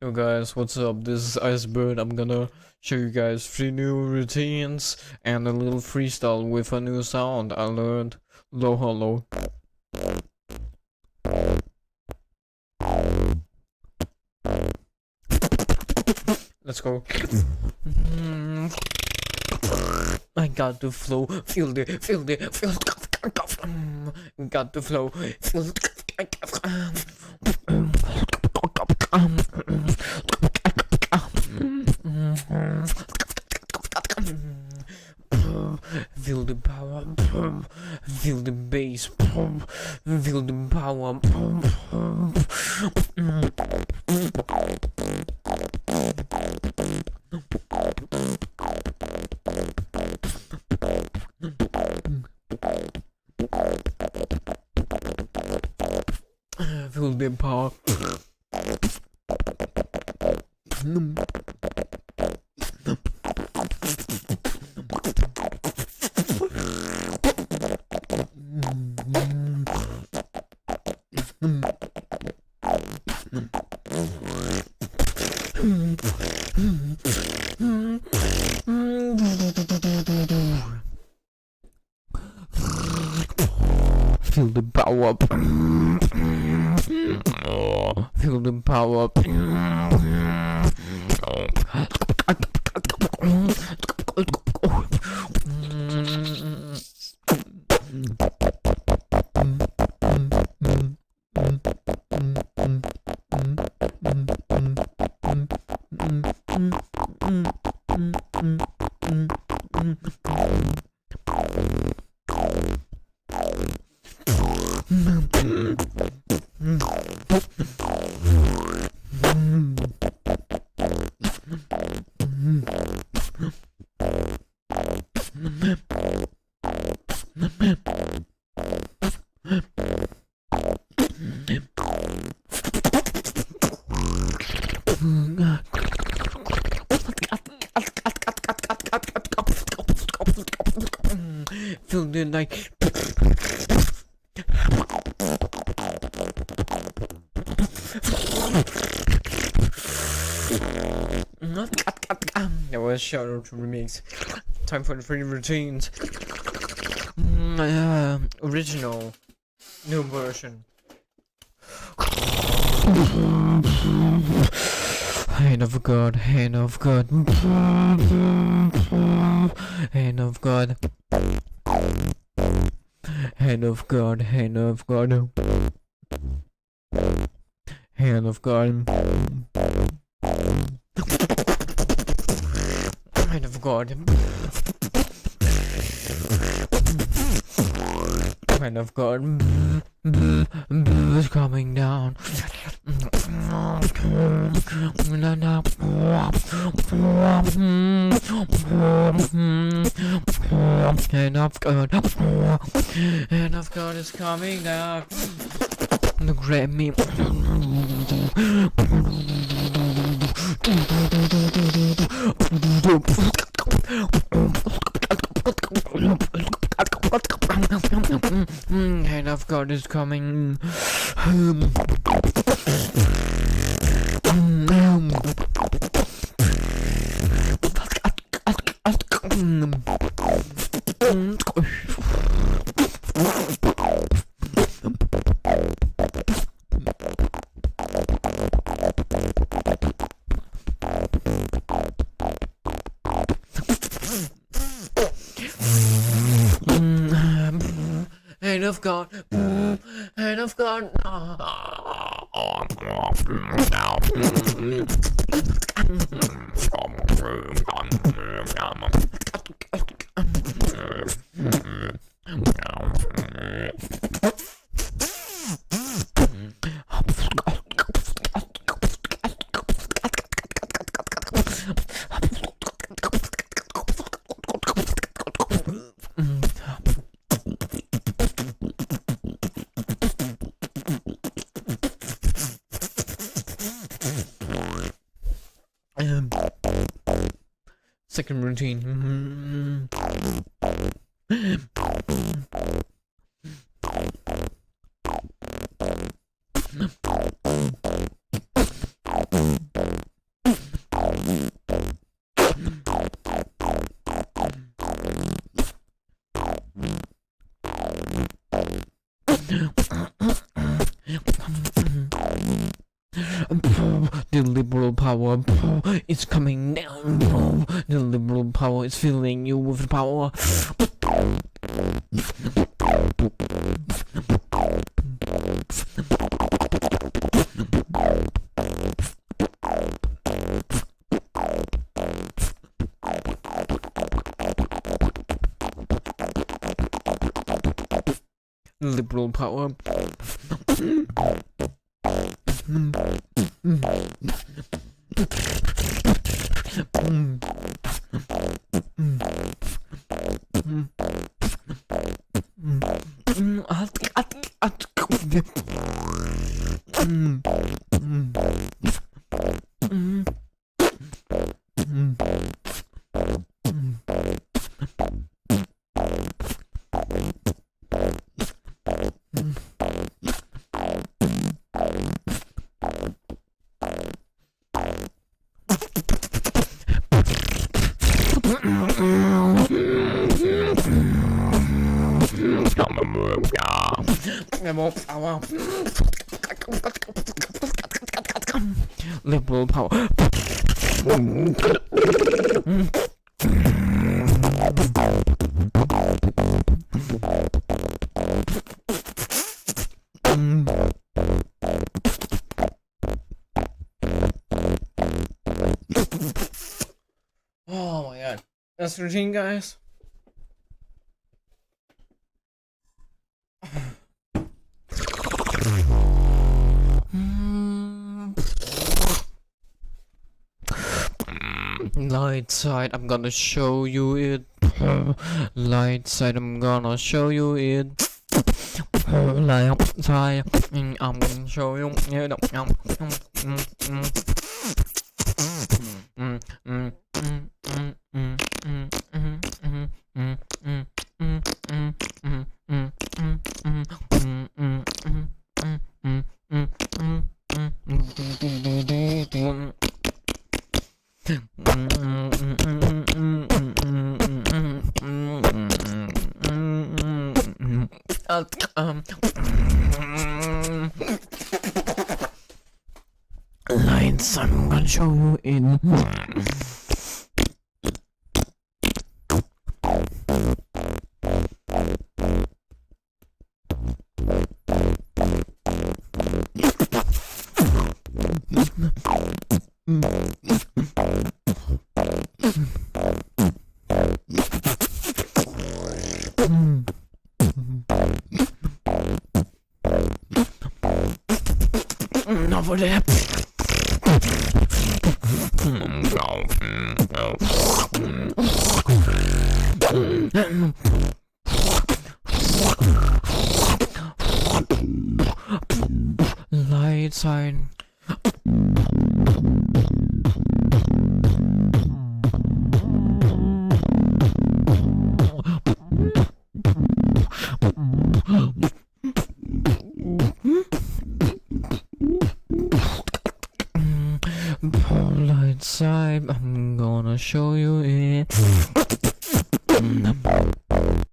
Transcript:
Yo guys, what's up? This is Iceberg. I'm gonna show you guys 3 new routines and a little freestyle with a new sound I learned. Low hello. Let's go. I got the flow, feel the got the flow, feel feel the power, feel the bass, feel the power. Feel the power. Feel the power. Feel the power. Feel the night. That was Shadow to remix. Time for the 3 routines. Original, new version. Hand of God, hand of God, hand of God, hand of God, hand of God, hand of God, hand of God, hand of God is coming down. Hand of God, hand of God is coming down. Grab me. Hand of God is coming. Hand of God, hand of God. Second routine. The liberal power is coming down. The liberal power is filling you with power. Liberal power. Liberal power. Oh my god. That's the routine, guys. Light side, I'm gonna show you it. Light side, I'm gonna show you it. Light side, I'm gonna show you it. Lights, I'm gonna show you in. Over there. Light sign. Light side, I'm gonna show you